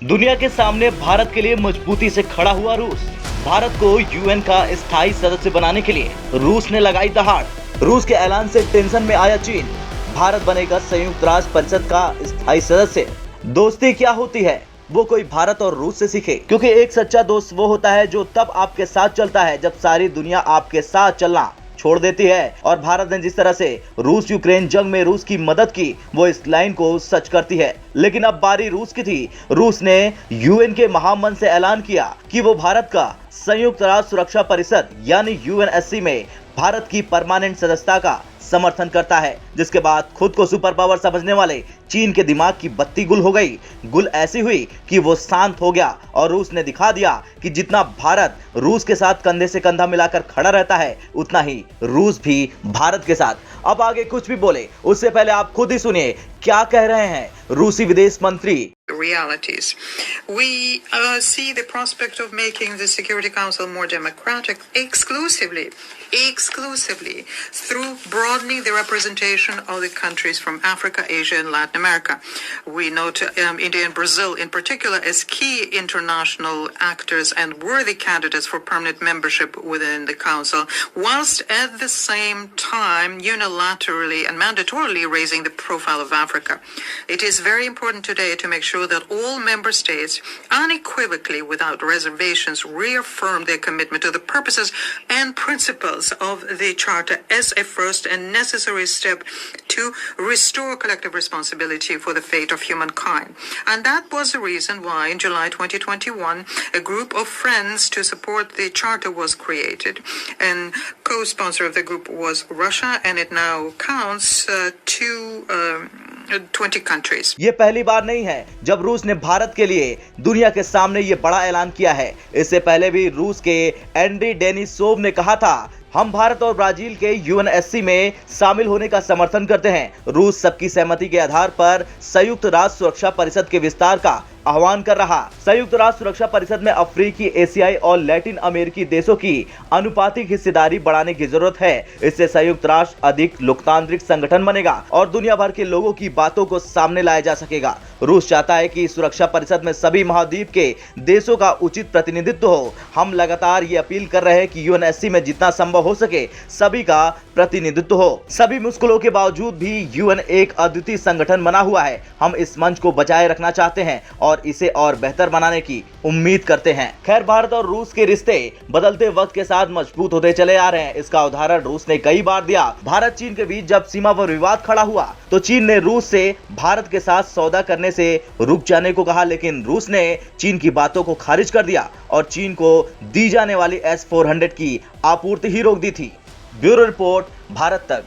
दुनिया के सामने भारत के लिए मजबूती से खड़ा हुआ रूस। भारत को यूएन का स्थायी सदस्य बनाने के लिए रूस ने लगाई दहाड़। रूस के ऐलान से टेंशन में आया चीन। भारत बनेगा संयुक्त राष्ट्र परिषद का स्थायी सदस्य। दोस्ती क्या होती है वो कोई भारत और रूस से सीखे, क्योंकि एक सच्चा दोस्त वो होता है जो तब आपके साथ चलता है जब सारी दुनिया आपके साथ चलना छोड़ देती है। और भारत ने जिस तरह से रूस यूक्रेन जंग में रूस की मदद की, वो इस लाइन को सच करती है। लेकिन अब बारी रूस की थी। रूस ने यूएन के महामंच से ऐलान किया कि वो भारत का संयुक्त राष्ट्र सुरक्षा परिषद यानी यूएनएससी में भारत की परमानेंट सदस्यता का समर्थन करता है, जिसके बाद खुद को सुपर पावर समझने वाले चीन के दिमाग की बत्ती गुल हो गई। गुल ऐसी हुई कि वो शांत हो गया और रूस ने दिखा दिया कि जितना भारत रूस के साथ कंधे से कंधा मिलाकर खड़ा रहता है, उतना ही रूस भी भारत के साथ। अब आगे कुछ भी बोले उससे पहले आप खुद ही सुनिए क्या कह रहे हैं रूसी विदेश मंत्री। Realities. We see the prospect of making the Security Council more democratic exclusively through broadening the representation of the countries from Africa, Asia, and Latin America. We note India and Brazil in particular as key international actors and worthy candidates for permanent membership within the Council, whilst at the same time unilaterally and mandatorily raising the profile of Africa. It is very important today to make sure that all member states unequivocally, without reservations, reaffirm their commitment to the purposes and principles of the Charter as a first and necessary step to restore collective responsibility for the fate of humankind. And that was the reason why in July 2021, a group of friends to support the Charter was created. And co-sponsor of the group was Russia, and it now counts to 20 countries. ये पहली बार नहीं है जब रूस ने भारत के लिए दुनिया के सामने ये बड़ा ऐलान किया है। इससे पहले भी रूस के एंड्री डेनिसोव ने कहा था, हम भारत और ब्राजील के यूएनएससी में शामिल होने का समर्थन करते हैं। रूस सबकी सहमति के आधार पर संयुक्त राष्ट्र सुरक्षा परिषद के विस्तार का आह्वान कर रहा। संयुक्त राष्ट्र सुरक्षा परिषद में अफ्रीकी, एशियाई और लैटिन अमेरिकी देशों की अनुपातिक हिस्सेदारी बढ़ाने की जरूरत है। इससे संयुक्त राष्ट्र अधिक लोकतांत्रिक संगठन बनेगा और दुनिया भर के लोगों की बातों को सामने लाया जा सकेगा। रूस चाहता है कि सुरक्षा परिषद में सभी महाद्वीप के देशों का उचित प्रतिनिधित्व हो। हम लगातार ये अपील कर रहे हैं कि यूएनएससी में जितना संभव हो सके सभी का प्रतिनिधित्व हो। सभी मुश्किलों के बावजूद भी यूएन एक अद्वितीय संगठन बना हुआ है। हम इस मंच को बचाए रखना चाहते हैं और इसे और बेहतर बनाने की उम्मीद करते हैं। खैर, भारत और रूस के रिश्ते बदलते वक्त के साथ मजबूत होते चले आ रहे हैं। इसका उदाहरण रूस ने कई बार दिया। भारत चीन के बीच जब सीमा पर विवाद खड़ा हुआ तो चीन ने रूस से भारत के साथ सौदा करने से रुक जाने को कहा, लेकिन रूस ने चीन की बातों को खारिज कर दिया और चीन को दी जाने वाली S-400 की आपूर्ति ही रोक दी थी। ब्यूरो रिपोर्ट, भारत तक।